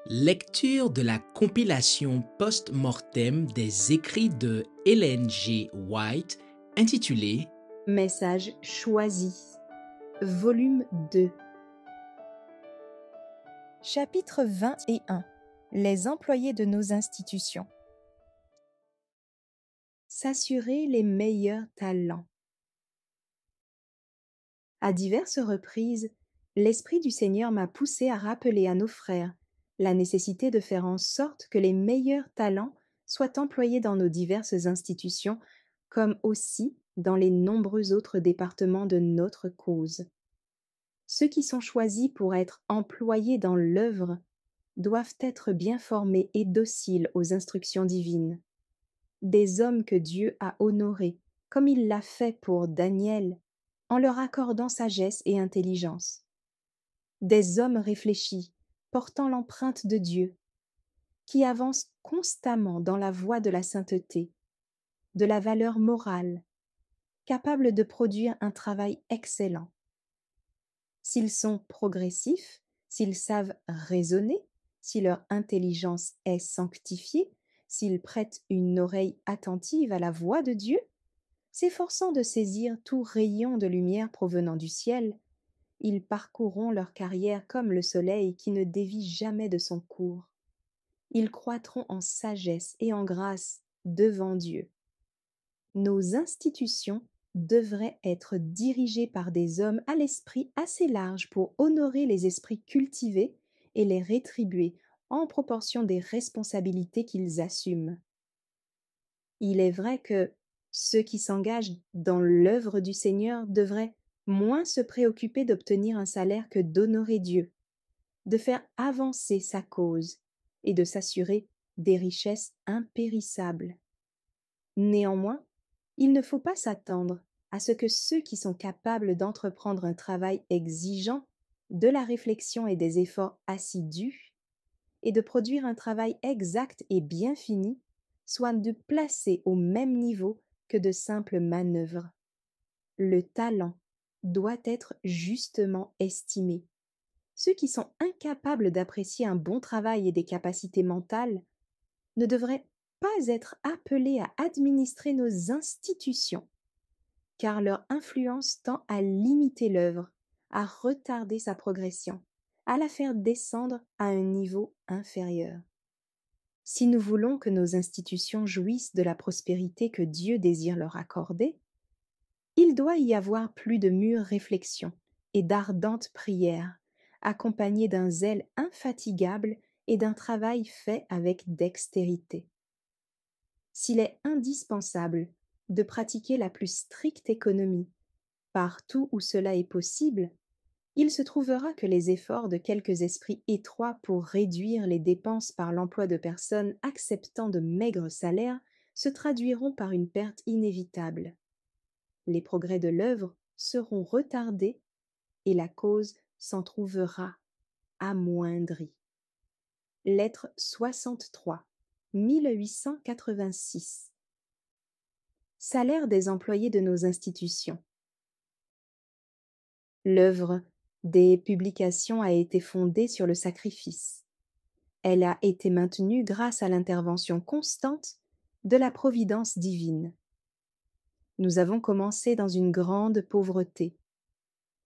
Lecture de la compilation post-mortem des écrits de Ellen G. White intitulée Message choisi, volume 2. Chapitre 21. Les employés de nos institutions. S'assurer les meilleurs talents. À diverses reprises, l'Esprit du Seigneur m'a poussé à rappeler à nos frères la nécessité de faire en sorte que les meilleurs talents soient employés dans nos diverses institutions, comme aussi dans les nombreux autres départements de notre cause. Ceux qui sont choisis pour être employés dans l'œuvre doivent être bien formés et dociles aux instructions divines. Des hommes que Dieu a honorés, comme il l'a fait pour Daniel, en leur accordant sagesse et intelligence. Des hommes réfléchis, portant l'empreinte de Dieu, qui avancent constamment dans la voie de la sainteté, de la valeur morale, capables de produire un travail excellent. S'ils sont progressifs, s'ils savent raisonner, si leur intelligence est sanctifiée, s'ils prêtent une oreille attentive à la voix de Dieu, s'efforçant de saisir tout rayon de lumière provenant du ciel, ils parcourront leur carrière comme le soleil qui ne dévie jamais de son cours. Ils croîtront en sagesse et en grâce devant Dieu. Nos institutions devraient être dirigées par des hommes à l'esprit assez large pour honorer les esprits cultivés et les rétribuer en proportion des responsabilités qu'ils assument. Il est vrai que ceux qui s'engagent dans l'œuvre du Seigneur devraient moins se préoccuper d'obtenir un salaire que d'honorer Dieu, de faire avancer sa cause et de s'assurer des richesses impérissables. Néanmoins, il ne faut pas s'attendre à ce que ceux qui sont capables d'entreprendre un travail exigeant, de la réflexion et des efforts assidus, et de produire un travail exact et bien fini, soient placés au même niveau que de simples manœuvres. Le talent doit être justement estimé. Ceux qui sont incapables d'apprécier un bon travail et des capacités mentales ne devraient pas être appelés à administrer nos institutions, car leur influence tend à limiter l'œuvre, à retarder sa progression, à la faire descendre à un niveau inférieur. Si nous voulons que nos institutions jouissent de la prospérité que Dieu désire leur accorder, il doit y avoir plus de mûres réflexions et d'ardentes prières, accompagnées d'un zèle infatigable et d'un travail fait avec dextérité. S'il est indispensable de pratiquer la plus stricte économie, partout où cela est possible, il se trouvera que les efforts de quelques esprits étroits pour réduire les dépenses par l'emploi de personnes acceptant de maigres salaires se traduiront par une perte inévitable. Les progrès de l'œuvre seront retardés et la cause s'en trouvera amoindrie. Lettre 63, 1886. Salaire des employés de nos institutions. L'œuvre des publications a été fondée sur le sacrifice. Elle a été maintenue grâce à l'intervention constante de la providence divine. Nous avons commencé dans une grande pauvreté.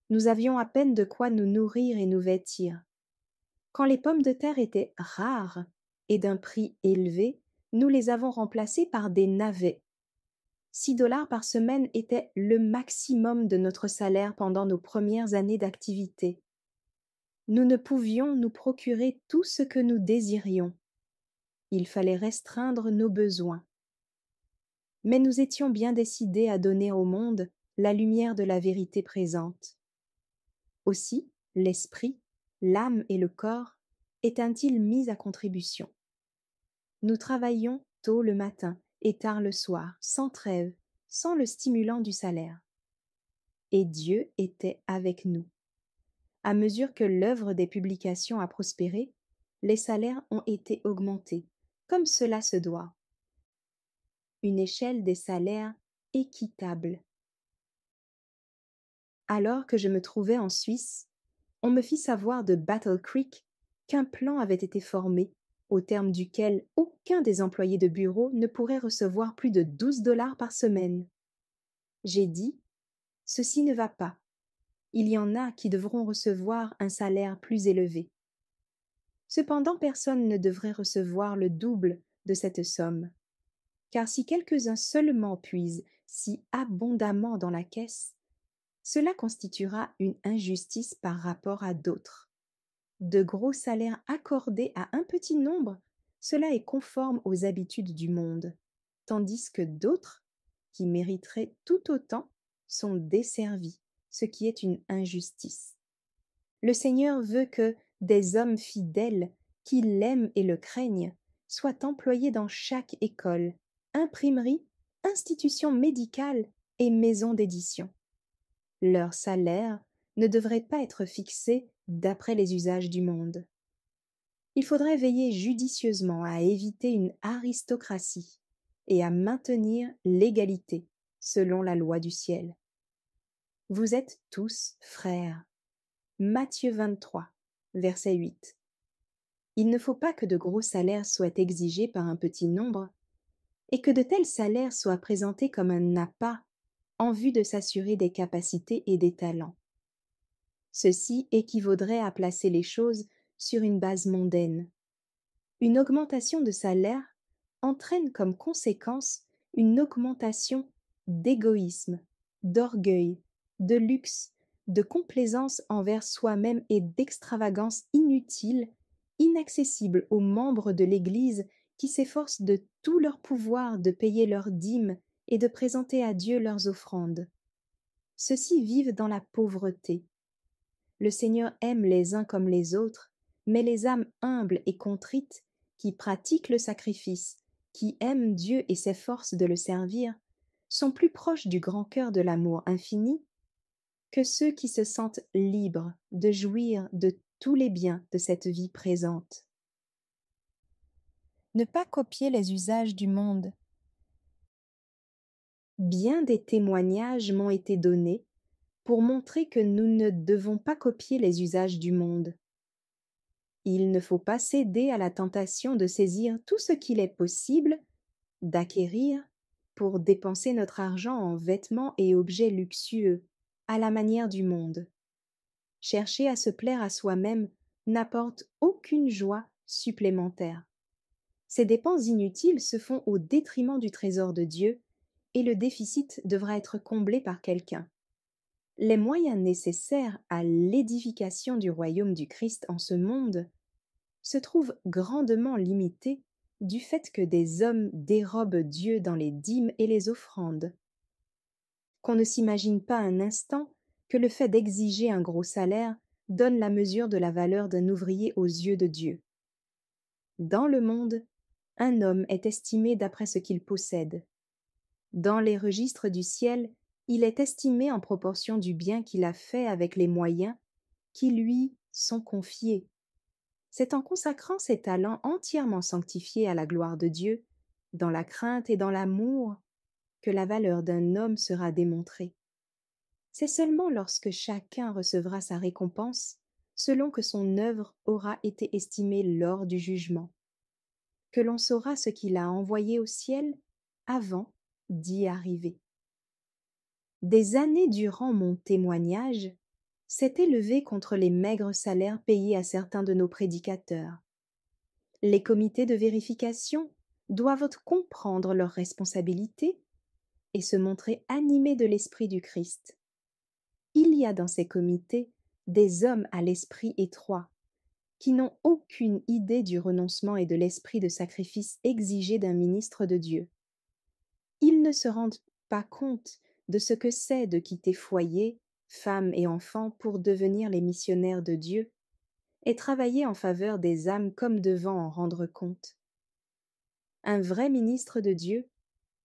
Nous avions à peine de quoi nous nourrir et nous vêtir. Quand les pommes de terre étaient rares et d'un prix élevé, nous les avons remplacées par des navets. 6 $ par semaine était le maximum de notre salaire pendant nos premières années d'activité. Nous ne pouvions nous procurer tout ce que nous désirions. Il fallait restreindre nos besoins. Mais nous étions bien décidés à donner au monde la lumière de la vérité présente. Aussi, l'esprit, l'âme et le corps étaient-ils mis à contribution. Nous travaillions tôt le matin et tard le soir, sans trêve, sans le stimulant du salaire. Et Dieu était avec nous. À mesure que l'œuvre des publications a prospéré, les salaires ont été augmentés, comme cela se doit. Une échelle des salaires équitable. Alors que je me trouvais en Suisse, on me fit savoir de Battle Creek qu'un plan avait été formé, au terme duquel aucun des employés de bureau ne pourrait recevoir plus de 12 $ par semaine. J'ai dit, ceci ne va pas. Il y en a qui devront recevoir un salaire plus élevé. Cependant, personne ne devrait recevoir le double de cette somme, car si quelques-uns seulement puisent si abondamment dans la caisse, cela constituera une injustice par rapport à d'autres. De gros salaires accordés à un petit nombre, cela est conforme aux habitudes du monde, tandis que d'autres, qui mériteraient tout autant, sont desservis, ce qui est une injustice. Le Seigneur veut que des hommes fidèles, qui l'aiment et le craignent, soient employés dans chaque école, imprimerie, institution médicale et maison d'édition. Leur salaire ne devrait pas être fixé d'après les usages du monde. Il faudrait veiller judicieusement à éviter une aristocratie et à maintenir l'égalité selon la loi du ciel. Vous êtes tous frères. Matthieu 23, verset 8. Il ne faut pas que de gros salaires soient exigés par un petit nombre et que de tels salaires soient présentés comme un appât en vue de s'assurer des capacités et des talents. Ceci équivaudrait à placer les choses sur une base mondaine. Une augmentation de salaire entraîne comme conséquence une augmentation d'égoïsme, d'orgueil, de luxe, de complaisance envers soi-même et d'extravagance inutile, inaccessible aux membres de l'Église qui s'efforcent de tout leur pouvoir de payer leurs dîmes et de présenter à Dieu leurs offrandes. Ceux-ci vivent dans la pauvreté. Le Seigneur aime les uns comme les autres, mais les âmes humbles et contrites, qui pratiquent le sacrifice, qui aiment Dieu et s'efforcent de le servir, sont plus proches du grand cœur de l'amour infini que ceux qui se sentent libres de jouir de tous les biens de cette vie présente. Ne pas copier les usages du monde. Bien des témoignages m'ont été donnés pour montrer que nous ne devons pas copier les usages du monde. Il ne faut pas céder à la tentation de saisir tout ce qu'il est possible d'acquérir pour dépenser notre argent en vêtements et objets luxueux, à la manière du monde. Chercher à se plaire à soi-même n'apporte aucune joie supplémentaire. Ces dépenses inutiles se font au détriment du trésor de Dieu, et le déficit devra être comblé par quelqu'un. Les moyens nécessaires à l'édification du royaume du Christ en ce monde se trouvent grandement limités du fait que des hommes dérobent Dieu dans les dîmes et les offrandes. Qu'on ne s'imagine pas un instant que le fait d'exiger un gros salaire donne la mesure de la valeur d'un ouvrier aux yeux de Dieu. Dans le monde, un homme est estimé d'après ce qu'il possède. Dans les registres du ciel, il est estimé en proportion du bien qu'il a fait avec les moyens qui lui sont confiés. C'est en consacrant ses talents entièrement sanctifiés à la gloire de Dieu, dans la crainte et dans l'amour, que la valeur d'un homme sera démontrée. C'est seulement lorsque chacun recevra sa récompense, selon que son œuvre aura été estimée lors du jugement, que l'on saura ce qu'il a envoyé au ciel avant d'y arriver. Des années durant, mon témoignage s'est élevé contre les maigres salaires payés à certains de nos prédicateurs. Les comités de vérification doivent comprendre leurs responsabilités et se montrer animés de l'esprit du Christ. Il y a dans ces comités des hommes à l'esprit étroit, qui n'ont aucune idée du renoncement et de l'esprit de sacrifice exigé d'un ministre de Dieu. Ils ne se rendent pas compte de ce que c'est de quitter foyer, femmes et enfants pour devenir les missionnaires de Dieu et travailler en faveur des âmes comme devant en rendre compte. Un vrai ministre de Dieu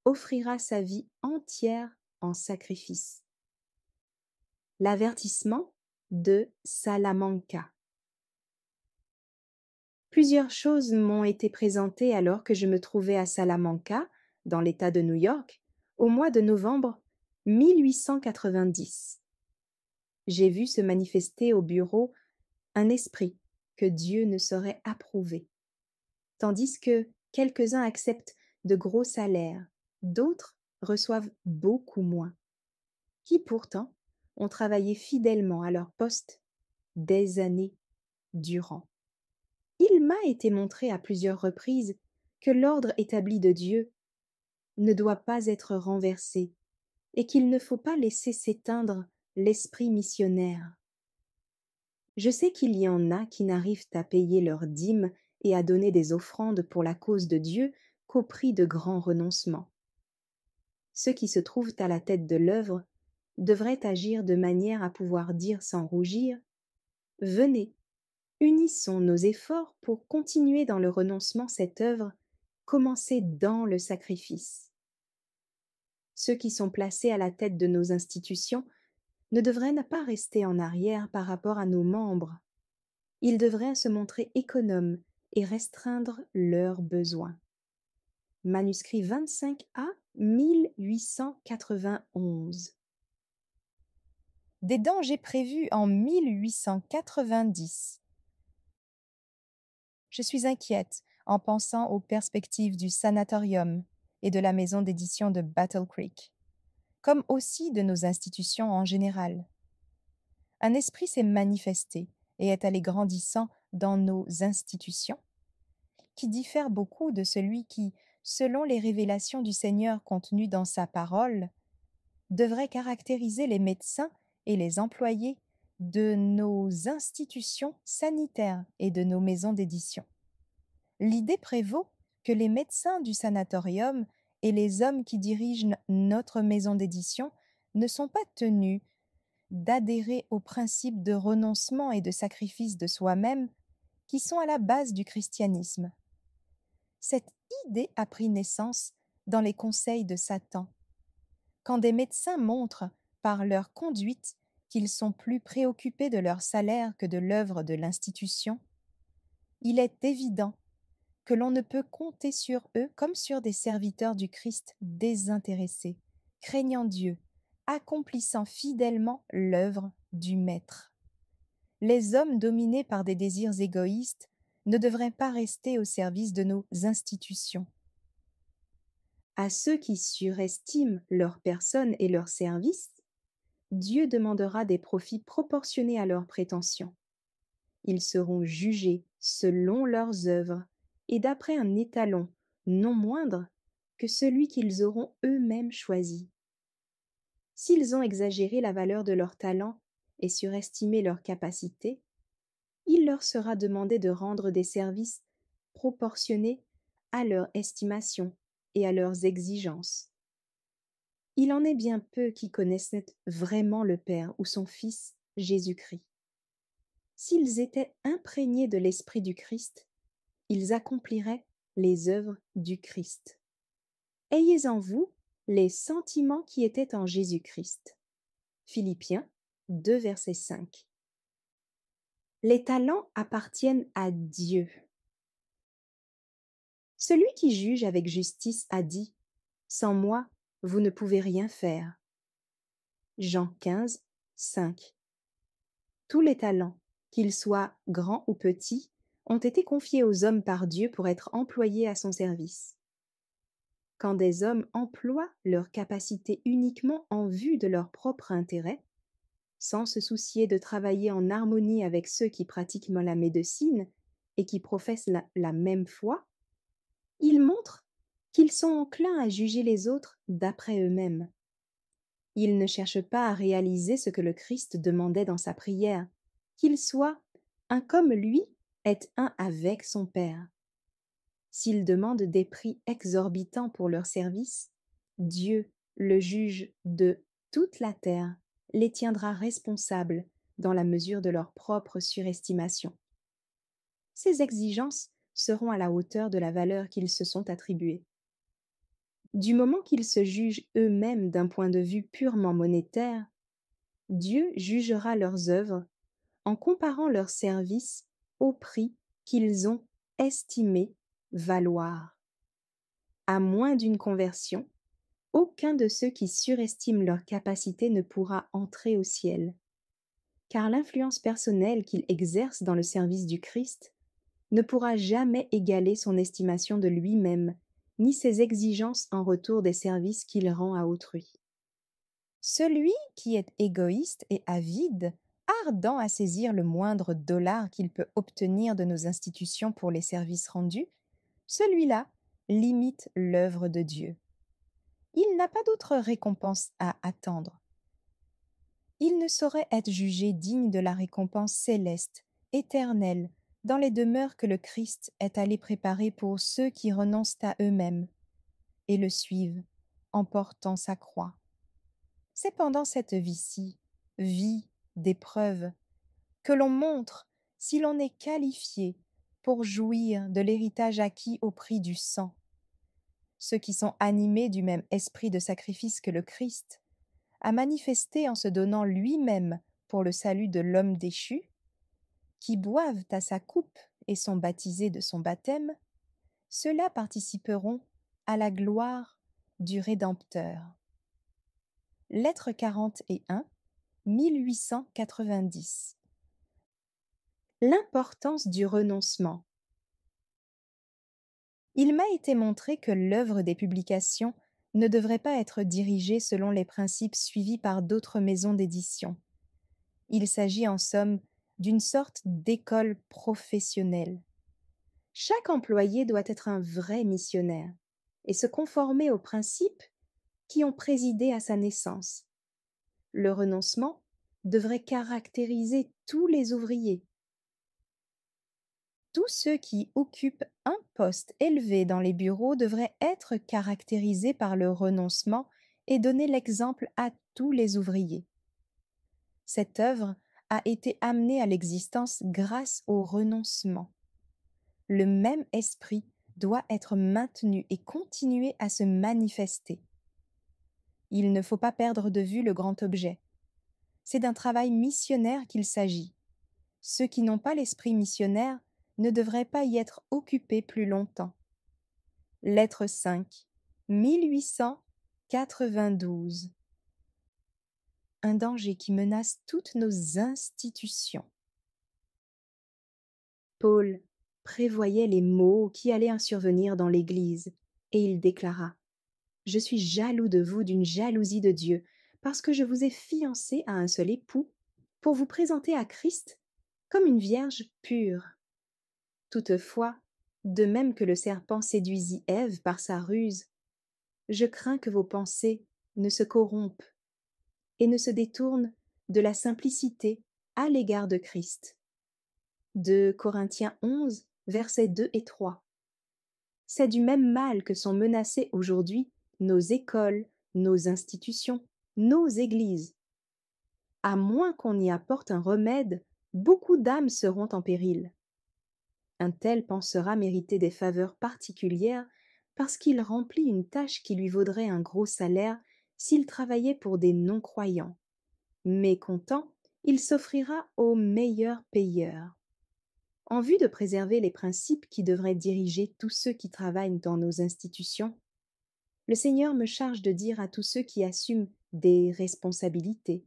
offrira sa vie entière en sacrifice. L'avertissement de Salamanca. Plusieurs choses m'ont été présentées alors que je me trouvais à Salamanca, dans l'État de New York, au mois de novembre 1890. J'ai vu se manifester au bureau un esprit que Dieu ne saurait approuver, tandis que quelques-uns acceptent de gros salaires, d'autres reçoivent beaucoup moins, qui pourtant ont travaillé fidèlement à leur poste des années durant. Il m'a été montré à plusieurs reprises que l'ordre établi de Dieu ne doit pas être renversé et qu'il ne faut pas laisser s'éteindre l'esprit missionnaire. Je sais qu'il y en a qui n'arrivent à payer leurs dîmes et à donner des offrandes pour la cause de Dieu qu'au prix de grands renoncements. Ceux qui se trouvent à la tête de l'œuvre devraient agir de manière à pouvoir dire sans rougir: Venez, unissons nos efforts pour continuer dans le renoncement cette œuvre commencée dans le sacrifice. Ceux qui sont placés à la tête de nos institutions ne devraient pas rester en arrière par rapport à nos membres. Ils devraient se montrer économes et restreindre leurs besoins. Manuscrit 25A, 1891. Des dangers prévus en 1890. Je suis inquiète en pensant aux perspectives du sanatorium et de la maison d'édition de Battle Creek, comme aussi de nos institutions en général. Un esprit s'est manifesté et est allé grandissant dans nos institutions, qui diffère beaucoup de celui qui, selon les révélations du Seigneur contenues dans sa parole, devrait caractériser les médecins et les employés de nos institutions sanitaires et de nos maisons d'édition. L'idée prévaut que les médecins du sanatorium et les hommes qui dirigent notre maison d'édition ne sont pas tenus d'adhérer aux principes de renoncement et de sacrifice de soi-même qui sont à la base du christianisme. Cette idée a pris naissance dans les conseils de Satan. Quand des médecins montrent, par leur conduite, qu'ils sont plus préoccupés de leur salaire que de l'œuvre de l'institution, il est évident que l'on ne peut compter sur eux comme sur des serviteurs du Christ désintéressés, craignant Dieu, accomplissant fidèlement l'œuvre du Maître. Les hommes dominés par des désirs égoïstes ne devraient pas rester au service de nos institutions. À ceux qui surestiment leur personne et leur service, Dieu demandera des profits proportionnés à leurs prétentions. Ils seront jugés selon leurs œuvres et d'après un étalon non moindre que celui qu'ils auront eux-mêmes choisi. S'ils ont exagéré la valeur de leurs talents et surestimé leurs capacités, il leur sera demandé de rendre des services proportionnés à leur estimation et à leurs exigences. Il en est bien peu qui connaissent vraiment le Père ou son Fils Jésus-Christ. S'ils étaient imprégnés de l'Esprit du Christ, ils accompliraient les œuvres du Christ. Ayez en vous les sentiments qui étaient en Jésus-Christ. Philippiens 2, verset 5. Les talents appartiennent à Dieu. Celui qui juge avec justice a dit: Sans moi, vous ne pouvez rien faire. Jean 15, 5. Tous les talents, qu'ils soient grands ou petits, ont été confiés aux hommes par Dieu pour être employés à son service. Quand des hommes emploient leurs capacités uniquement en vue de leur propre intérêt, sans se soucier de travailler en harmonie avec ceux qui pratiquent la médecine et qui professent la même foi, ils montrent qu'ils sont enclins à juger les autres d'après eux-mêmes. Ils ne cherchent pas à réaliser ce que le Christ demandait dans sa prière, qu'il soit un comme lui est un avec son Père. S'ils demandent des prix exorbitants pour leur service, Dieu, le juge de toute la terre, les tiendra responsables dans la mesure de leur propre surestimation. Ces exigences seront à la hauteur de la valeur qu'ils se sont attribuée. Du moment qu'ils se jugent eux-mêmes d'un point de vue purement monétaire, Dieu jugera leurs œuvres en comparant leurs services au prix qu'ils ont estimé valoir. À moins d'une conversion, aucun de ceux qui surestiment leurs capacités ne pourra entrer au ciel. car l'influence personnelle qu'il exerce dans le service du Christ ne pourra jamais égaler son estimation de lui-même, ni ses exigences en retour des services qu'il rend à autrui. Celui qui est égoïste et avide, ardent à saisir le moindre dollar qu'il peut obtenir de nos institutions pour les services rendus, celui-là limite l'œuvre de Dieu. Il n'a pas d'autre récompense à attendre. Il ne saurait être jugé digne de la récompense céleste, éternelle, dans les demeures que le Christ est allé préparer pour ceux qui renoncent à eux-mêmes et le suivent en portant sa croix. C'est pendant cette vie-ci, vie d'épreuve, que l'on montre si l'on est qualifié pour jouir de l'héritage acquis au prix du sang. Ceux qui sont animés du même esprit de sacrifice que le Christ a manifesté en se donnant lui-même pour le salut de l'homme déchu, qui boivent à sa coupe et sont baptisés de son baptême, ceux-là participeront à la gloire du Rédempteur. Lettre 41, 1890. L'importance du renoncement. Il m'a été montré que l'œuvre des publications ne devrait pas être dirigée selon les principes suivis par d'autres maisons d'édition. Il s'agit en somme d'une sorte d'école professionnelle. Chaque employé doit être un vrai missionnaire et se conformer aux principes qui ont présidé à sa naissance. Le renoncement devrait caractériser tous les ouvriers. Tous ceux qui occupent un poste élevé dans les bureaux devraient être caractérisés par le renoncement et donner l'exemple à tous les ouvriers. Cette œuvre a été amenée à l'existence grâce au renoncement. Le même esprit doit être maintenu et continuer à se manifester. Il ne faut pas perdre de vue le grand objet. C'est d'un travail missionnaire qu'il s'agit. Ceux qui n'ont pas l'esprit missionnaire ne devraient pas y être occupés plus longtemps. Lettre 5, 1892. Un danger qui menace toutes nos institutions. Paul prévoyait les maux qui allaient survenir dans l'Église, et il déclara : « Je suis jaloux de vous d'une jalousie de Dieu, parce que je vous ai fiancé à un seul époux, pour vous présenter à Christ comme une vierge pure. » Toutefois, de même que le serpent séduisit Ève par sa ruse, je crains que vos pensées ne se corrompent et ne se détournent de la simplicité à l'égard de Christ. 2 Corinthiens 11, versets 2 et 3. C'est du même mal que sont menacées aujourd'hui nos écoles, nos institutions, nos églises. À moins qu'on y apporte un remède, beaucoup d'âmes seront en péril. Un tel pensera mériter des faveurs particulières parce qu'il remplit une tâche qui lui vaudrait un gros salaire s'il travaillait pour des non-croyants. Mécontent, il s'offrira aux meilleurs payeurs. En vue de préserver les principes qui devraient diriger tous ceux qui travaillent dans nos institutions, le Seigneur me charge de dire à tous ceux qui assument des responsabilités :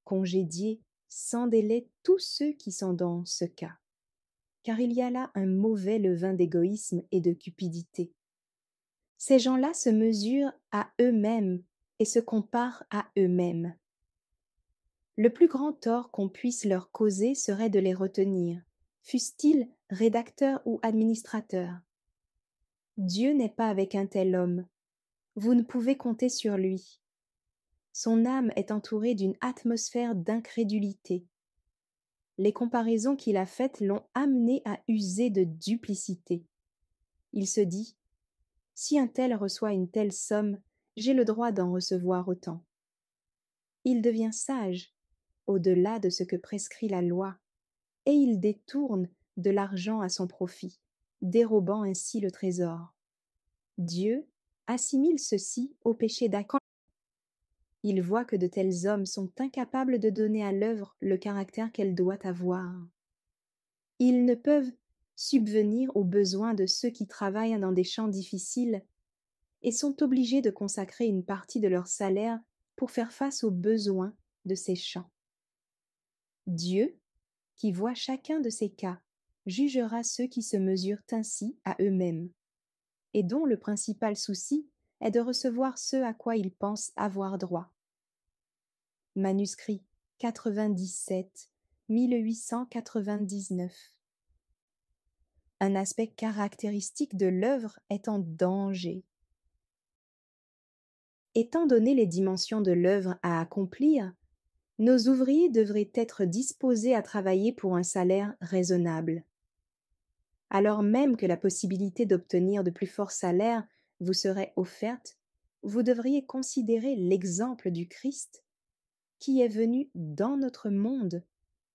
congédiez sans délai tous ceux qui sont dans ce cas, car il y a là un mauvais levain d'égoïsme et de cupidité. Ces gens-là se mesurent à eux-mêmes et se comparent à eux-mêmes. Le plus grand tort qu'on puisse leur causer serait de les retenir, fussent-ils rédacteurs ou administrateurs. Dieu n'est pas avec un tel homme. Vous ne pouvez compter sur lui. Son âme est entourée d'une atmosphère d'incrédulité. Les comparaisons qu'il a faites l'ont amené à user de duplicité. Il se dit : si un tel reçoit une telle somme, j'ai le droit d'en recevoir autant. Il devient sage, au-delà de ce que prescrit la loi, et il détourne de l'argent à son profit, dérobant ainsi le trésor. Dieu assimile ceci au péché d'Achan. Il voit que de tels hommes sont incapables de donner à l'œuvre le caractère qu'elle doit avoir. Ils ne peuvent subvenir aux besoins de ceux qui travaillent dans des champs difficiles et sont obligés de consacrer une partie de leur salaire pour faire face aux besoins de ces champs. Dieu, qui voit chacun de ces cas, jugera ceux qui se mesurent ainsi à eux-mêmes, et dont le principal souci est de recevoir ce à quoi ils pensent avoir droit. Manuscrit 97, 1899. Un aspect caractéristique de l'œuvre est en danger. Étant donné les dimensions de l'œuvre à accomplir, nos ouvriers devraient être disposés à travailler pour un salaire raisonnable. Alors même que la possibilité d'obtenir de plus forts salaires vous serait offerte, vous devriez considérer l'exemple du Christ qui est venu dans notre monde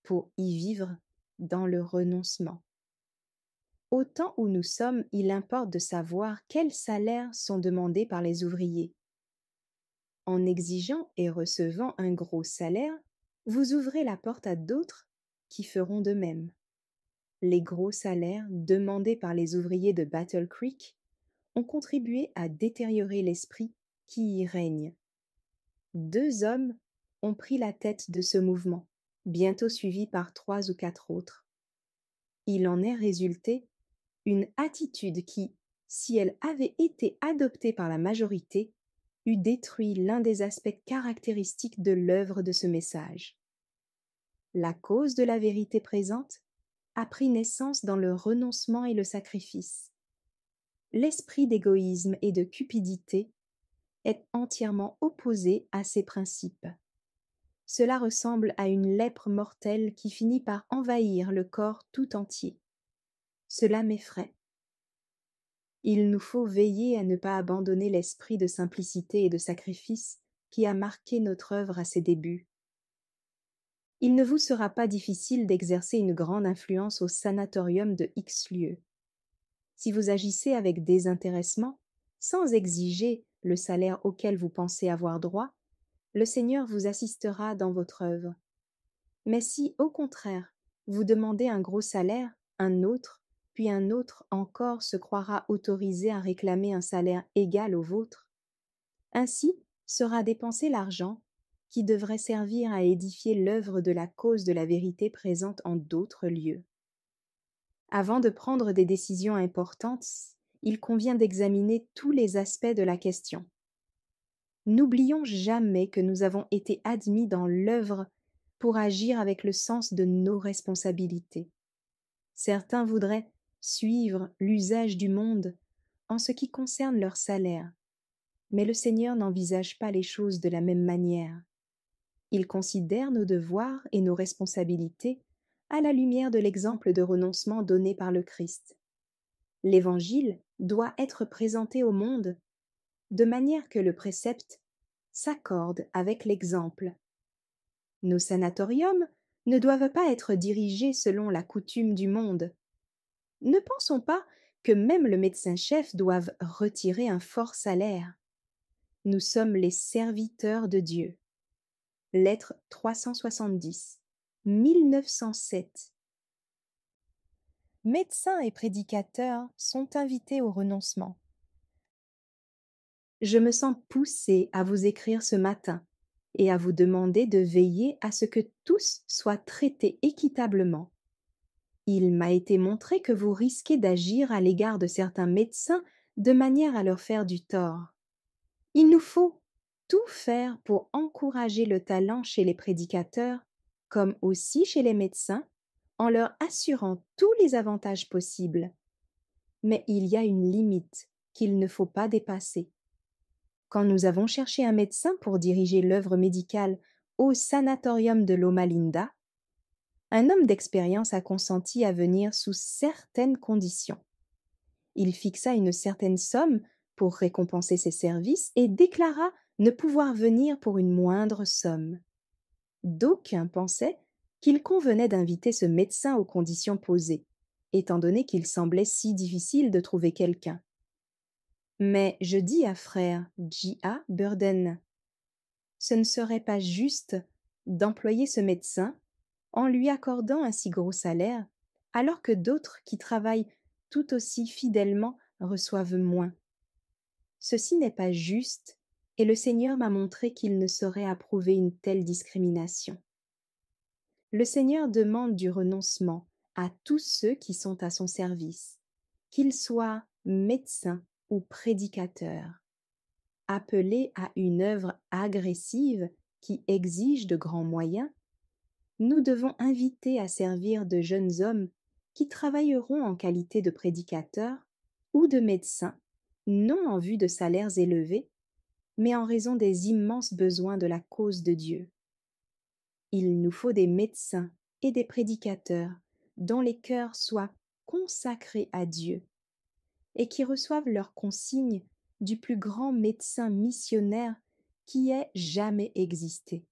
pour y vivre dans le renoncement. Au temps où nous sommes, il importe de savoir quels salaires sont demandés par les ouvriers. En exigeant et recevant un gros salaire, vous ouvrez la porte à d'autres qui feront de même. Les gros salaires demandés par les ouvriers de Battle Creek ont contribué à détériorer l'esprit qui y règne. 2 hommes ont pris la tête de ce mouvement, bientôt suivis par 3 ou 4 autres. Il en est résulté une attitude qui, si elle avait été adoptée par la majorité, eût détruit l'un des aspects caractéristiques de l'œuvre de ce message. La cause de la vérité présente a pris naissance dans le renoncement et le sacrifice. L'esprit d'égoïsme et de cupidité est entièrement opposé à ces principes. Cela ressemble à une lèpre mortelle qui finit par envahir le corps tout entier. Cela m'effraie. Il nous faut veiller à ne pas abandonner l'esprit de simplicité et de sacrifice qui a marqué notre œuvre à ses débuts. Il ne vous sera pas difficile d'exercer une grande influence au sanatorium de X lieu. Si vous agissez avec désintéressement, sans exiger le salaire auquel vous pensez avoir droit, le Seigneur vous assistera dans votre œuvre. Mais si, au contraire, vous demandez un gros salaire, un autre, puis un autre encore se croira autorisé à réclamer un salaire égal au vôtre. Ainsi sera dépensé l'argent qui devrait servir à édifier l'œuvre de la cause de la vérité présente en d'autres lieux. Avant de prendre des décisions importantes, il convient d'examiner tous les aspects de la question. N'oublions jamais que nous avons été admis dans l'œuvre pour agir avec le sens de nos responsabilités. Certains voudraient suivre l'usage du monde en ce qui concerne leur salaire, mais le Seigneur n'envisage pas les choses de la même manière. Il considère nos devoirs et nos responsabilités à la lumière de l'exemple de renoncement donné par le Christ. L'Évangile doit être présenté au monde de manière que le précepte s'accorde avec l'exemple. Nos sanatoriums ne doivent pas être dirigés selon la coutume du monde. Ne pensons pas que même le médecin-chef doive retirer un fort salaire. Nous sommes les serviteurs de Dieu. Lettre 370, 1907. Médecins et prédicateurs sont invités au renoncement. Je me sens poussé à vous écrire ce matin et à vous demander de veiller à ce que tous soient traités équitablement. Il m'a été montré que vous risquez d'agir à l'égard de certains médecins de manière à leur faire du tort. Il nous faut tout faire pour encourager le talent chez les prédicateurs, comme aussi chez les médecins, en leur assurant tous les avantages possibles. Mais il y a une limite qu'il ne faut pas dépasser. Quand nous avons cherché un médecin pour diriger l'œuvre médicale au sanatorium de Loma Linda, un homme d'expérience a consenti à venir sous certaines conditions. Il fixa une certaine somme pour récompenser ses services et déclara ne pouvoir venir pour une moindre somme. D'aucuns pensaient qu'il convenait d'inviter ce médecin aux conditions posées, étant donné qu'il semblait si difficile de trouver quelqu'un. Mais je dis à frère J.A. Burden, ce ne serait pas juste d'employer ce médecin en lui accordant un si gros salaire, alors que d'autres qui travaillent tout aussi fidèlement reçoivent moins. Ceci n'est pas juste, et le Seigneur m'a montré qu'il ne saurait approuver une telle discrimination. Le Seigneur demande du renoncement à tous ceux qui sont à son service, qu'ils soient médecins ou prédicateurs. Appelés à une œuvre agressive qui exige de grands moyens, nous devons inviter à servir de jeunes hommes qui travailleront en qualité de prédicateurs ou de médecins, non en vue de salaires élevés, mais en raison des immenses besoins de la cause de Dieu. Il nous faut des médecins et des prédicateurs dont les cœurs soient consacrés à Dieu et qui reçoivent leurs consignes du plus grand médecin missionnaire qui ait jamais existé.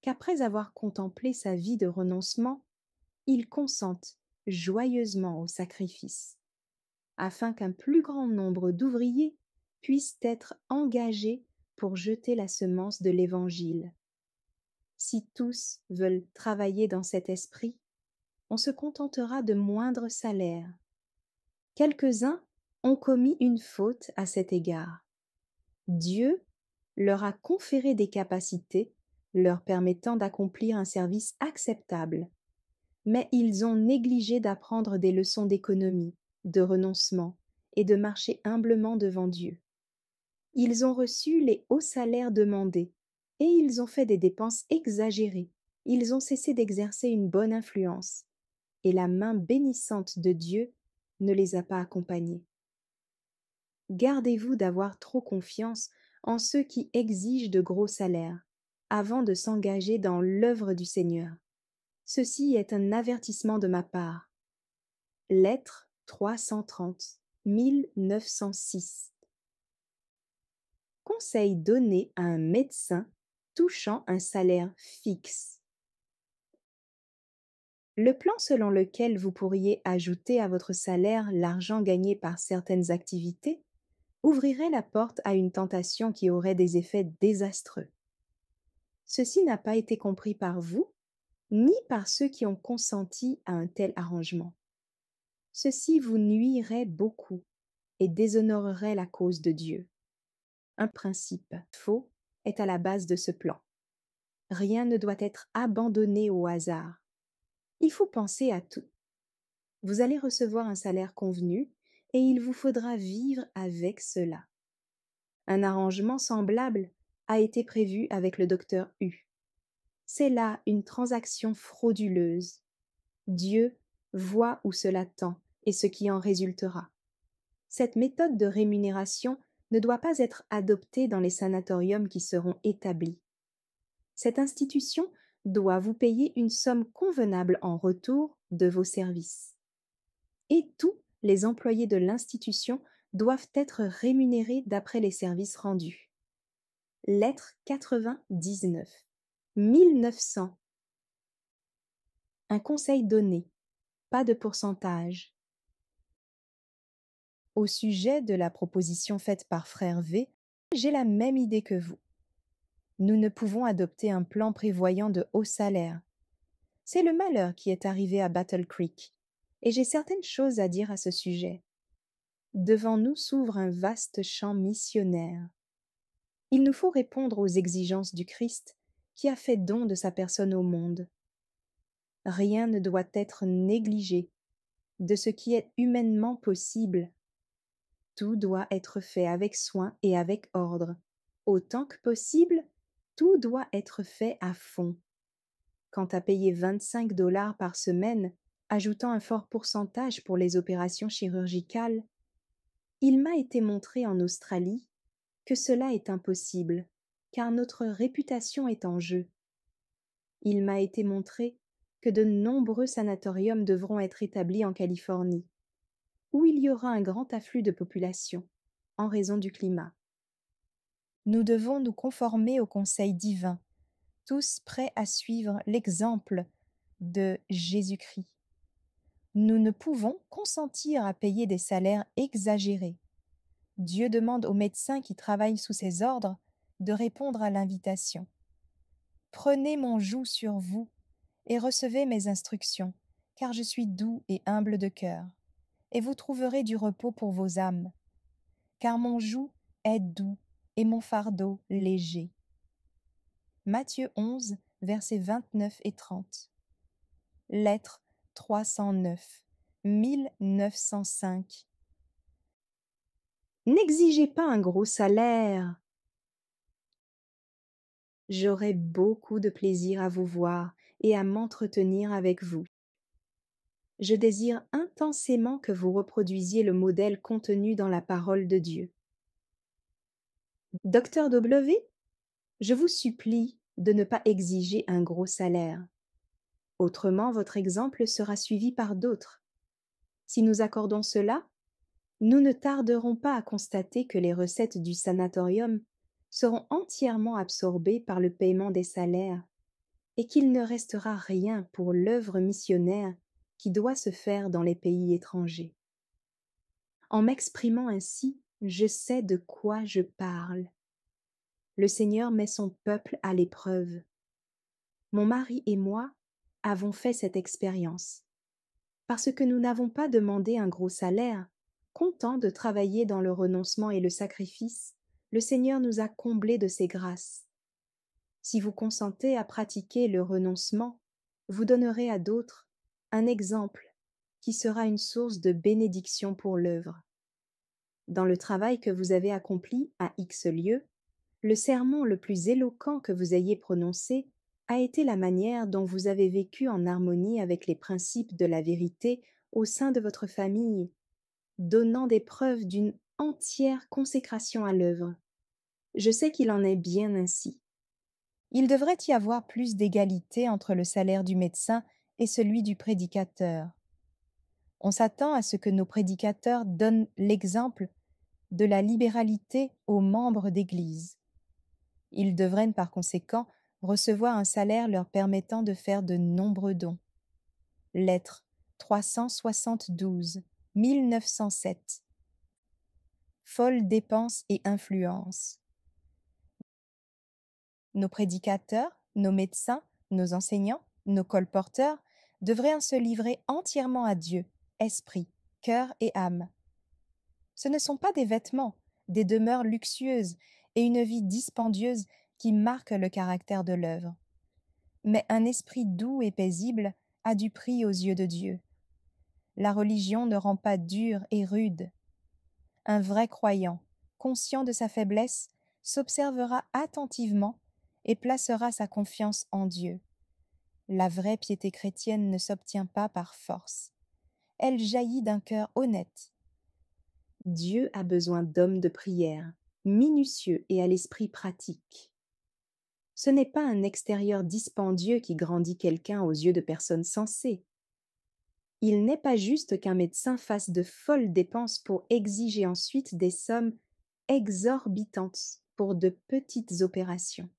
Qu'après avoir contemplé sa vie de renoncement, ils consentent joyeusement au sacrifice, afin qu'un plus grand nombre d'ouvriers puissent être engagés pour jeter la semence de l'Évangile. Si tous veulent travailler dans cet esprit, on se contentera de moindres salaires. Quelques-uns ont commis une faute à cet égard. Dieu leur a conféré des capacités leur permettant d'accomplir un service acceptable, mais ils ont négligé d'apprendre des leçons d'économie, de renoncement et de marcher humblement devant Dieu. Ils ont reçu les hauts salaires demandés et ils ont fait des dépenses exagérées. Ils ont cessé d'exercer une bonne influence et la main bénissante de Dieu ne les a pas accompagnés. Gardez-vous d'avoir trop confiance en ceux qui exigent de gros salaires avant de s'engager dans l'œuvre du Seigneur. Ceci est un avertissement de ma part. Lettre 330, 1906. Conseil donné à un médecin touchant un salaire fixe. Le plan selon lequel vous pourriez ajouter à votre salaire l'argent gagné par certaines activités ouvrirait la porte à une tentation qui aurait des effets désastreux. Ceci n'a pas été compris par vous, ni par ceux qui ont consenti à un tel arrangement. Ceci vous nuirait beaucoup et déshonorerait la cause de Dieu. Un principe faux est à la base de ce plan. Rien ne doit être abandonné au hasard. Il faut penser à tout. Vous allez recevoir un salaire convenu et il vous faudra vivre avec cela. Un arrangement semblable a été prévu avec le docteur U. C'est là une transaction frauduleuse. Dieu voit où cela tend et ce qui en résultera. Cette méthode de rémunération ne doit pas être adoptée dans les sanatoriums qui seront établis. Cette institution doit vous payer une somme convenable en retour de vos services. Et tous les employés de l'institution doivent être rémunérés d'après les services rendus. Lettre 99, 1900. Un conseil donné, pas de pourcentage. Au sujet de la proposition faite par frère V, j'ai la même idée que vous. Nous ne pouvons adopter un plan prévoyant de hauts salaires. C'est le malheur qui est arrivé à Battle Creek, et j'ai certaines choses à dire à ce sujet. Devant nous s'ouvre un vaste champ missionnaire. Il nous faut répondre aux exigences du Christ qui a fait don de sa personne au monde. Rien ne doit être négligé de ce qui est humainement possible. Tout doit être fait avec soin et avec ordre. Autant que possible, tout doit être fait à fond. Quant à payer 25 $ par semaine, ajoutant un fort pourcentage pour les opérations chirurgicales, il m'a été montré en Australie que cela est impossible, car notre réputation est en jeu. Il m'a été montré que de nombreux sanatoriums devront être établis en Californie, où il y aura un grand afflux de population, en raison du climat. Nous devons nous conformer au conseil divin, tous prêts à suivre l'exemple de Jésus-Christ. Nous ne pouvons consentir à payer des salaires exagérés. Dieu demande aux médecins qui travaillent sous ses ordres de répondre à l'invitation. Prenez mon joug sur vous et recevez mes instructions, car je suis doux et humble de cœur, et vous trouverez du repos pour vos âmes, car mon joug est doux et mon fardeau léger. Matthieu 11, versets 29 et 30. Lettre 309, 1905. N'exigez pas un gros salaire. J'aurai beaucoup de plaisir à vous voir et à m'entretenir avec vous. Je désire intensément que vous reproduisiez le modèle contenu dans la parole de Dieu. Docteur W, je vous supplie de ne pas exiger un gros salaire. Autrement, votre exemple sera suivi par d'autres. Si nous accordons cela, nous ne tarderons pas à constater que les recettes du sanatorium seront entièrement absorbées par le paiement des salaires et qu'il ne restera rien pour l'œuvre missionnaire qui doit se faire dans les pays étrangers. En m'exprimant ainsi, je sais de quoi je parle. Le Seigneur met son peuple à l'épreuve. Mon mari et moi avons fait cette expérience. Parce que nous n'avons pas demandé un gros salaire, content de travailler dans le renoncement et le sacrifice, le Seigneur nous a comblés de ses grâces. Si vous consentez à pratiquer le renoncement, vous donnerez à d'autres un exemple qui sera une source de bénédiction pour l'œuvre. Dans le travail que vous avez accompli à X lieu, le sermon le plus éloquent que vous ayez prononcé a été la manière dont vous avez vécu en harmonie avec les principes de la vérité au sein de votre famille, donnant des preuves d'une entière consécration à l'œuvre. Je sais qu'il en est bien ainsi. Il devrait y avoir plus d'égalité entre le salaire du médecin et celui du prédicateur. On s'attend à ce que nos prédicateurs donnent l'exemple de la libéralité aux membres d'Église. Ils devraient par conséquent recevoir un salaire leur permettant de faire de nombreux dons. Lettre 372, 1907. Folles dépenses et influences. Nos prédicateurs, nos médecins, nos enseignants, nos colporteurs devraient se livrer entièrement à Dieu, esprit, cœur et âme. Ce ne sont pas des vêtements, des demeures luxueuses et une vie dispendieuse qui marquent le caractère de l'œuvre, mais un esprit doux et paisible a du prix aux yeux de Dieu. La religion ne rend pas dur et rude. Un vrai croyant, conscient de sa faiblesse, s'observera attentivement et placera sa confiance en Dieu. La vraie piété chrétienne ne s'obtient pas par force. Elle jaillit d'un cœur honnête. Dieu a besoin d'hommes de prière, minutieux et à l'esprit pratique. Ce n'est pas un extérieur dispendieux qui grandit quelqu'un aux yeux de personnes sensées. Il n'est pas juste qu'un médecin fasse de folles dépenses pour exiger ensuite des sommes exorbitantes pour de petites opérations.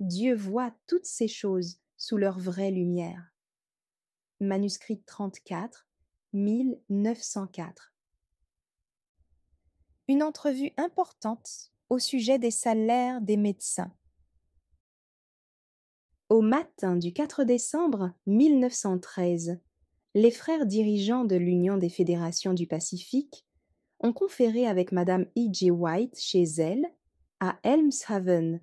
Dieu voit toutes ces choses sous leur vraie lumière. Manuscrit 34, 1904. Une entrevue importante au sujet des salaires des médecins. Au matin du 4 décembre 1913, les frères dirigeants de l'Union des fédérations du Pacifique ont conféré avec Madame E.G. White chez elle, à Elmshaven,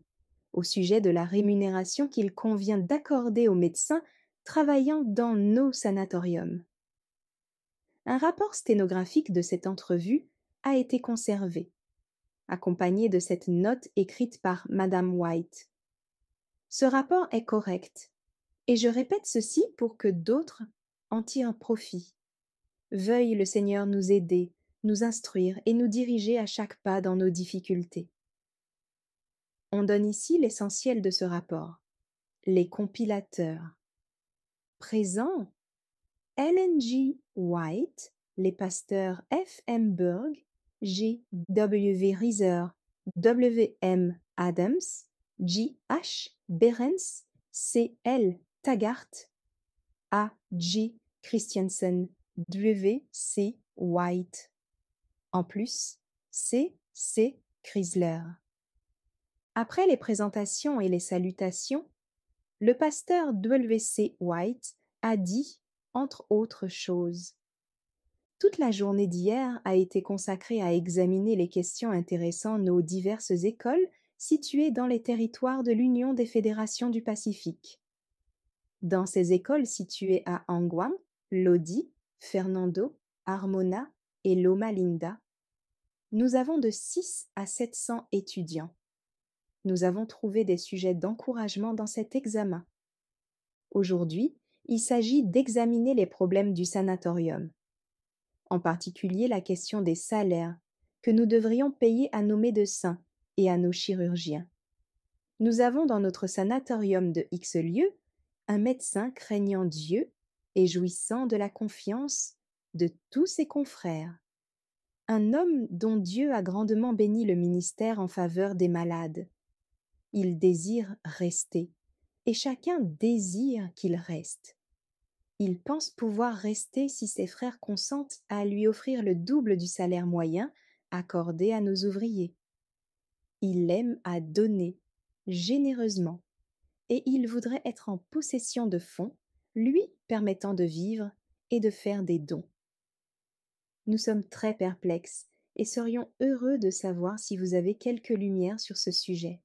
au sujet de la rémunération qu'il convient d'accorder aux médecins travaillant dans nos sanatoriums. Un rapport sténographique de cette entrevue a été conservé, accompagné de cette note écrite par Madame White. Ce rapport est correct, et je répète ceci pour que d'autres en tirent profit. Veuille le Seigneur nous aider, nous instruire et nous diriger à chaque pas dans nos difficultés. On donne ici l'essentiel de ce rapport. Les compilateurs. Présents: Ellen G. White, les pasteurs F. M. Burg, G. W. Reiser, W. M. Adams, J. H. Behrens, C. L. Taggart, A. G. Christiansen, W. C. White. En plus, C. C. Chrysler. Après les présentations et les salutations, le pasteur W. C. White a dit, entre autres choses: toute la journée d'hier a été consacrée à examiner les questions intéressant nos diverses écoles, situées dans les territoires de l'Union des fédérations du Pacifique. Dans ces écoles situées à Anguan, Lodi, Fernando, Armona et Loma Linda, nous avons de 6 à 700 étudiants. Nous avons trouvé des sujets d'encouragement dans cet examen. Aujourd'hui, il s'agit d'examiner les problèmes du sanatorium, en particulier la question des salaires que nous devrions payer à nos médecins et à nos chirurgiens. Nous avons dans notre sanatorium de X lieu un médecin craignant Dieu et jouissant de la confiance de tous ses confrères. Un homme dont Dieu a grandement béni le ministère en faveur des malades. Il désire rester, et chacun désire qu'il reste. Il pense pouvoir rester si ses frères consentent à lui offrir le double du salaire moyen accordé à nos ouvriers. Il aime à donner généreusement, et il voudrait être en possession de fonds, lui permettant de vivre et de faire des dons. Nous sommes très perplexes et serions heureux de savoir si vous avez quelques lumières sur ce sujet.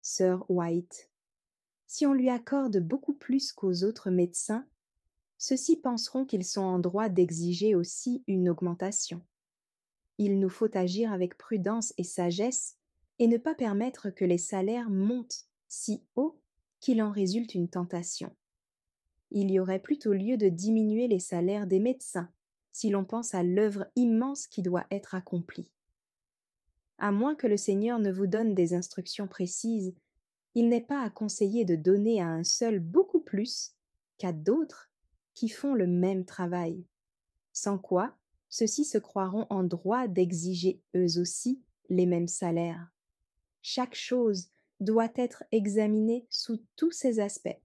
Sir White, si on lui accorde beaucoup plus qu'aux autres médecins, ceux-ci penseront qu'ils sont en droit d'exiger aussi une augmentation. Il nous faut agir avec prudence et sagesse et ne pas permettre que les salaires montent si haut qu'il en résulte une tentation. Il y aurait plutôt lieu de diminuer les salaires des médecins si l'on pense à l'œuvre immense qui doit être accomplie. À moins que le Seigneur ne vous donne des instructions précises, il n'est pas à conseiller de donner à un seul beaucoup plus qu'à d'autres qui font le même travail, sans quoi ceux-ci se croiront en droit d'exiger eux aussi les mêmes salaires. Chaque chose doit être examinée sous tous ses aspects,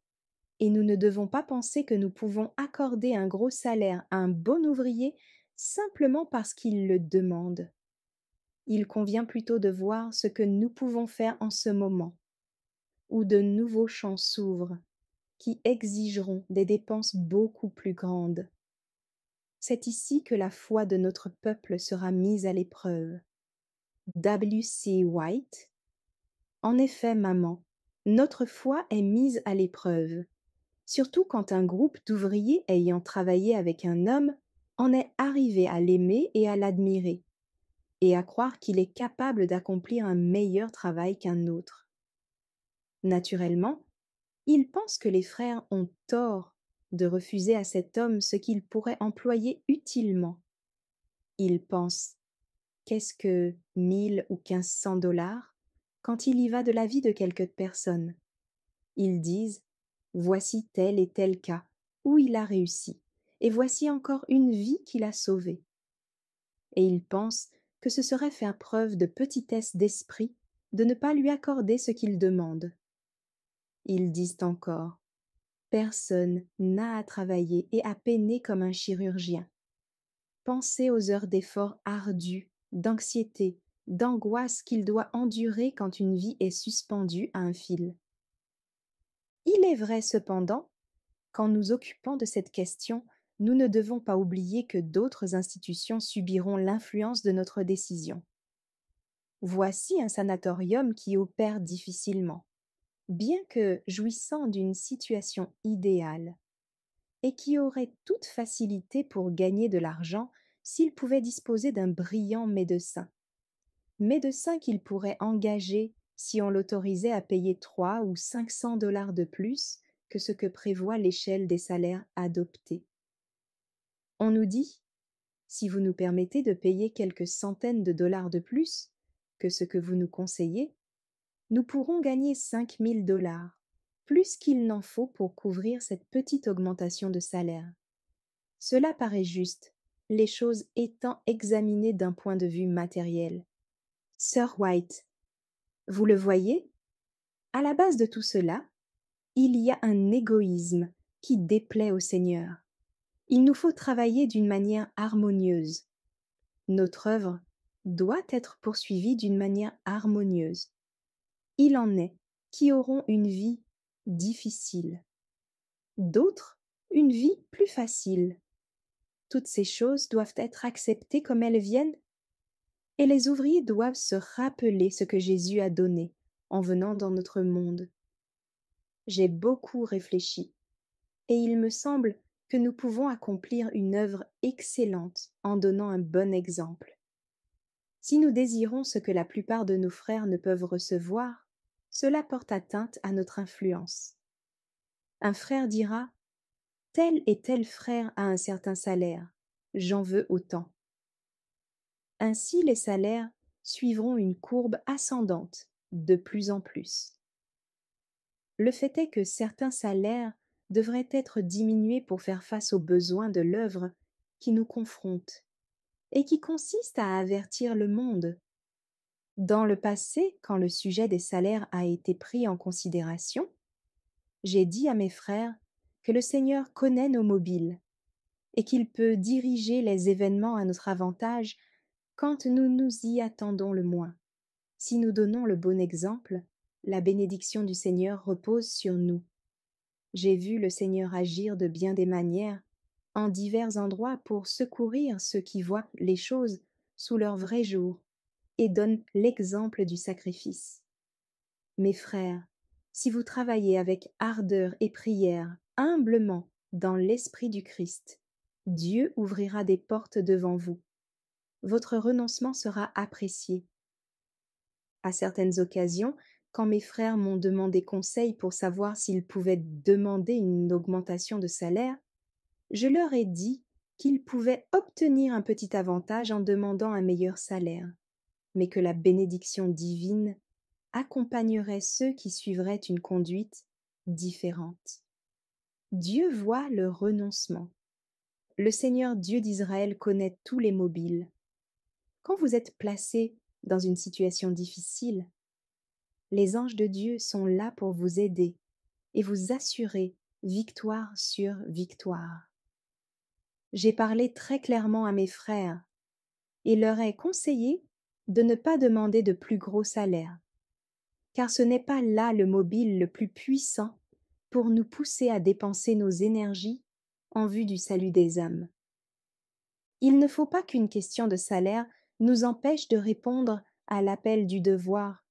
et nous ne devons pas penser que nous pouvons accorder un gros salaire à un bon ouvrier simplement parce qu'il le demande. Il convient plutôt de voir ce que nous pouvons faire en ce moment, où de nouveaux champs s'ouvrent, qui exigeront des dépenses beaucoup plus grandes. C'est ici que la foi de notre peuple sera mise à l'épreuve. W.C. White. En effet, maman, notre foi est mise à l'épreuve, surtout quand un groupe d'ouvriers ayant travaillé avec un homme en est arrivé à l'aimer et à l'admirer, et à croire qu'il est capable d'accomplir un meilleur travail qu'un autre. Naturellement, ils pensent que les frères ont tort de refuser à cet homme ce qu'il pourrait employer utilement. Ils pensent: qu'est-ce que 1000 ou 1500 dollars quand il y va de la vie de quelques personnes? Ils disent: voici tel et tel cas où il a réussi, et voici encore une vie qu'il a sauvée. Et ils pensent que ce serait faire preuve de petitesse d'esprit de ne pas lui accorder ce qu'il demande. Ils disent encore: personne n'a à travailler et à peiner comme un chirurgien. Pensez aux heures d'efforts ardus, d'anxiété, d'angoisse qu'il doit endurer quand une vie est suspendue à un fil. Il est vrai cependant qu'en nous occupant de cette question, nous ne devons pas oublier que d'autres institutions subiront l'influence de notre décision. Voici un sanatorium qui opère difficilement, bien que jouissant d'une situation idéale, et qui aurait toute facilité pour gagner de l'argent s'il pouvait disposer d'un brillant médecin. Médecin qu'il pourrait engager si on l'autorisait à payer 3 ou 500 dollars de plus que ce que prévoit l'échelle des salaires adoptés. On nous dit: si vous nous permettez de payer quelques centaines de dollars de plus que ce que vous nous conseillez, nous pourrons gagner 5000 dollars, plus qu'il n'en faut pour couvrir cette petite augmentation de salaire. Cela paraît juste, les choses étant examinées d'un point de vue matériel. Sir White, vous le voyez? À la base de tout cela, il y a un égoïsme qui déplaît au Seigneur. Il nous faut travailler d'une manière harmonieuse. Notre œuvre doit être poursuivie d'une manière harmonieuse. Il en est qui auront une vie difficile, d'autres une vie plus facile. Toutes ces choses doivent être acceptées comme elles viennent, Et les ouvriers doivent se rappeler ce que Jésus a donné en venant dans notre monde. J'ai beaucoup réfléchi et il me semble que nous pouvons accomplir une œuvre excellente en donnant un bon exemple. Si nous désirons ce que la plupart de nos frères ne peuvent recevoir, cela porte atteinte à notre influence. Un frère dira: tel et tel frère a un certain salaire, j'en veux autant. Ainsi les salaires suivront une courbe ascendante, de plus en plus. Le fait est que certains salaires devraient être diminués pour faire face aux besoins de l'œuvre qui nous confronte et qui consiste à avertir le monde. Dans le passé, quand le sujet des salaires a été pris en considération, j'ai dit à mes frères que le Seigneur connaît nos mobiles et qu'il peut diriger les événements à notre avantage quand nous nous y attendons le moins. Si nous donnons le bon exemple, la bénédiction du Seigneur repose sur nous. J'ai vu le Seigneur agir de bien des manières, en divers endroits pour secourir ceux qui voient les choses sous leur vrai jour et donnent l'exemple du sacrifice. Mes frères, si vous travaillez avec ardeur et prière, humblement, dans l'esprit du Christ, Dieu ouvrira des portes devant vous. Votre renoncement sera apprécié. À certaines occasions, quand mes frères m'ont demandé conseil pour savoir s'ils pouvaient demander une augmentation de salaire, je leur ai dit qu'ils pouvaient obtenir un petit avantage en demandant un meilleur salaire, mais que la bénédiction divine accompagnerait ceux qui suivraient une conduite différente. Dieu voit le renoncement. Le Seigneur Dieu d'Israël connaît tous les mobiles. Quand vous êtes placé dans une situation difficile, les anges de Dieu sont là pour vous aider et vous assurer victoire sur victoire. J'ai parlé très clairement à mes frères et leur ai conseillé de ne pas demander de plus gros salaires, car ce n'est pas là le mobile le plus puissant pour nous pousser à dépenser nos énergies en vue du salut des âmes. Il ne faut pas qu'une question de salaire nous empêche de répondre à l'appel du devoir,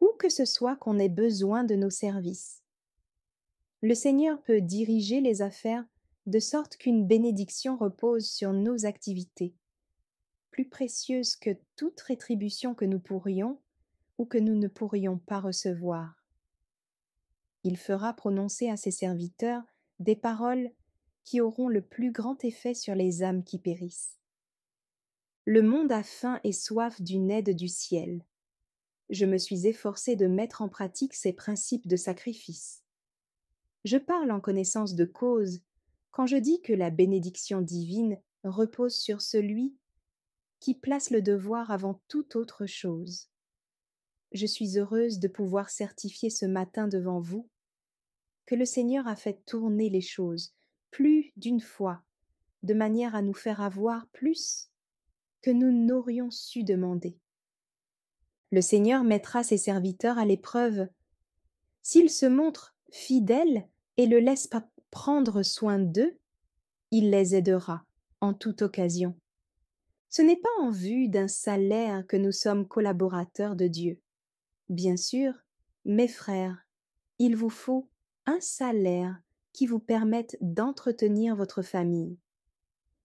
ou que ce soit qu'on ait besoin de nos services. Le Seigneur peut diriger les affaires de sorte qu'une bénédiction repose sur nos activités, plus précieuse que toute rétribution que nous pourrions ou que nous ne pourrions pas recevoir. Il fera prononcer à ses serviteurs des paroles qui auront le plus grand effet sur les âmes qui périssent. Le monde a faim et soif d'une aide du ciel. Je me suis efforcée de mettre en pratique ces principes de sacrifice. Je parle en connaissance de cause quand je dis que la bénédiction divine repose sur celui qui place le devoir avant toute autre chose. Je suis heureuse de pouvoir certifier ce matin devant vous que le Seigneur a fait tourner les choses plus d'une fois, de manière à nous faire avoir plus que nous n'aurions su demander. Le Seigneur mettra ses serviteurs à l'épreuve. S'ils se montrent fidèles et le laissent prendre soin d'eux, il les aidera en toute occasion. Ce n'est pas en vue d'un salaire que nous sommes collaborateurs de Dieu. Bien sûr, mes frères, il vous faut un salaire qui vous permette d'entretenir votre famille.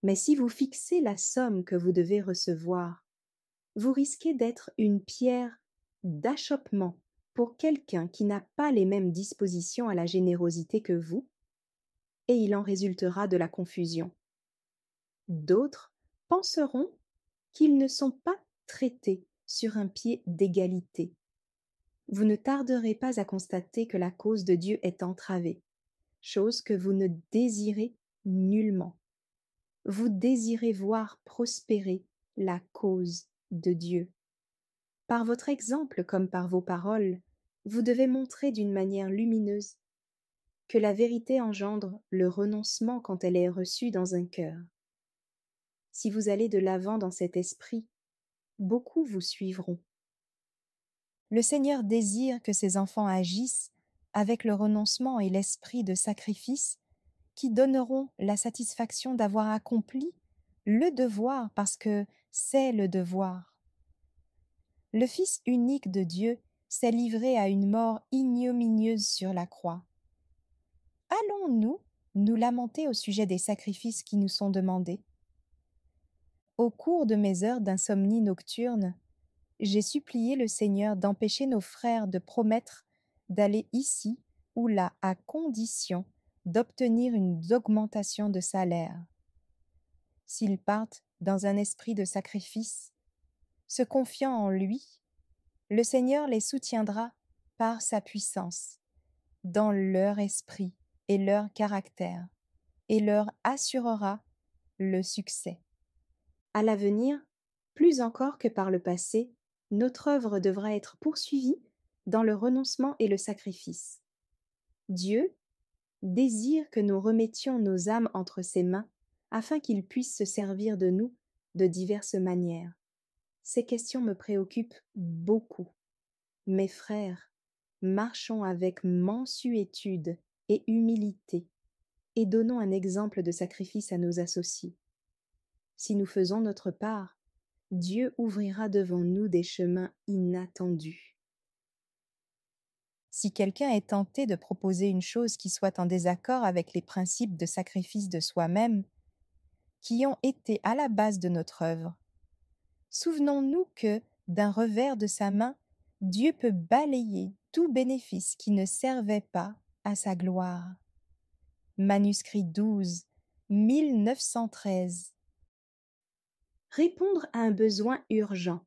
Mais si vous fixez la somme que vous devez recevoir, vous risquez d'être une pierre d'achoppement pour quelqu'un qui n'a pas les mêmes dispositions à la générosité que vous, et il en résultera de la confusion. D'autres penseront qu'ils ne sont pas traités sur un pied d'égalité. Vous ne tarderez pas à constater que la cause de Dieu est entravée, chose que vous ne désirez nullement. Vous désirez voir prospérer la cause de Dieu. Par votre exemple comme par vos paroles, vous devez montrer d'une manière lumineuse que la vérité engendre le renoncement quand elle est reçue dans un cœur. Si vous allez de l'avant dans cet esprit, beaucoup vous suivront. Le Seigneur désire que ses enfants agissent avec le renoncement et l'esprit de sacrifice qui donneront la satisfaction d'avoir accompli le devoir parce que c'est le devoir. Le Fils unique de Dieu s'est livré à une mort ignominieuse sur la croix. Allons-nous nous lamenter au sujet des sacrifices qui nous sont demandés? Au cours de mes heures d'insomnie nocturne, j'ai supplié le Seigneur d'empêcher nos frères de promettre d'aller ici ou là à condition d'obtenir une augmentation de salaire. S'ils partent dans un esprit de sacrifice, se confiant en lui, le Seigneur les soutiendra par sa puissance, dans leur esprit et leur caractère, et leur assurera le succès. À l'avenir, plus encore que par le passé, notre œuvre devra être poursuivie dans le renoncement et le sacrifice. Dieu désire que nous remettions nos âmes entre ses mains afin qu'il puisse se servir de nous de diverses manières. Ces questions me préoccupent beaucoup. Mes frères, marchons avec mansuétude et humilité et donnons un exemple de sacrifice à nos associés. Si nous faisons notre part, Dieu ouvrira devant nous des chemins inattendus. Si quelqu'un est tenté de proposer une chose qui soit en désaccord avec les principes de sacrifice de soi-même, qui ont été à la base de notre œuvre, souvenons-nous que, d'un revers de sa main, Dieu peut balayer tout bénéfice qui ne servait pas à sa gloire. Manuscrit 12, 1913. Répondre à un besoin urgent.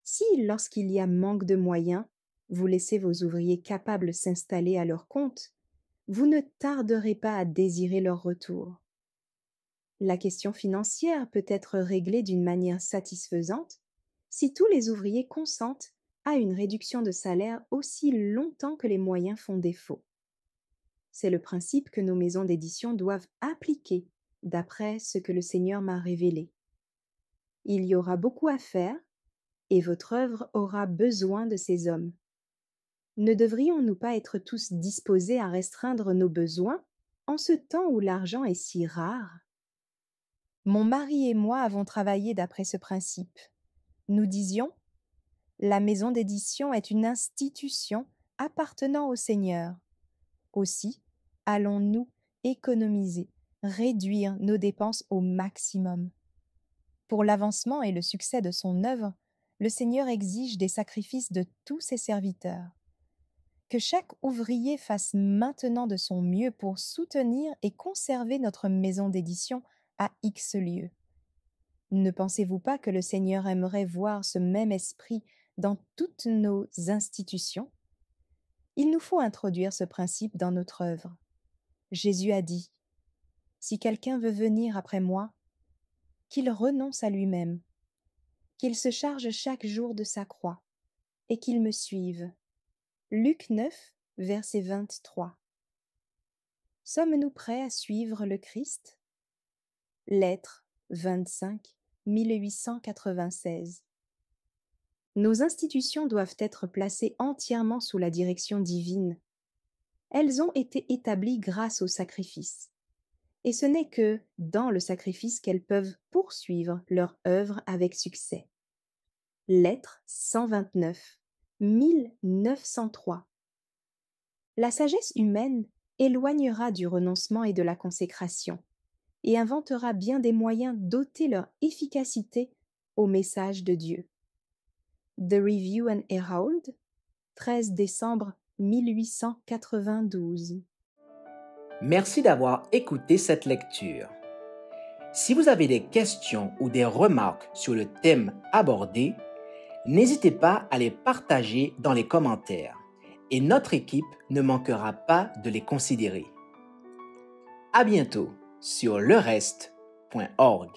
Si, lorsqu'il y a manque de moyens, vous laissez vos ouvriers capables s'installer à leur compte, vous ne tarderez pas à désirer leur retour. La question financière peut être réglée d'une manière satisfaisante si tous les ouvriers consentent à une réduction de salaire aussi longtemps que les moyens font défaut. C'est le principe que nos maisons d'édition doivent appliquer d'après ce que le Seigneur m'a révélé. Il y aura beaucoup à faire et votre œuvre aura besoin de ces hommes. Ne devrions-nous pas être tous disposés à restreindre nos besoins en ce temps où l'argent est si rare? Mon mari et moi avons travaillé d'après ce principe. Nous disions, la maison d'édition est une institution appartenant au Seigneur. Aussi, allons-nous économiser, réduire nos dépenses au maximum. Pour l'avancement et le succès de son œuvre, le Seigneur exige des sacrifices de tous ses serviteurs. Que chaque ouvrier fasse maintenant de son mieux pour soutenir et conserver notre maison d'édition à X lieues. Ne pensez-vous pas que le Seigneur aimerait voir ce même esprit dans toutes nos institutions? Il nous faut introduire ce principe dans notre œuvre. Jésus a dit, « Si quelqu'un veut venir après moi, qu'il renonce à lui-même, qu'il se charge chaque jour de sa croix, et qu'il me suive. » Luc 9, verset 23. Sommes-nous prêts à suivre le Christ? Lettre 25, 1896. Nos institutions doivent être placées entièrement sous la direction divine. Elles ont été établies grâce au sacrifice. Et ce n'est que dans le sacrifice qu'elles peuvent poursuivre leur œuvre avec succès. Lettre 129, 1903. La sagesse humaine éloignera du renoncement et de la consécration, et inventera bien des moyens d'ôter leur efficacité au message de Dieu. The Review and Herald, 13 décembre 1892. Merci d'avoir écouté cette lecture. Si vous avez des questions ou des remarques sur le thème abordé, n'hésitez pas à les partager dans les commentaires et notre équipe ne manquera pas de les considérer. À bientôt sur lereste.org.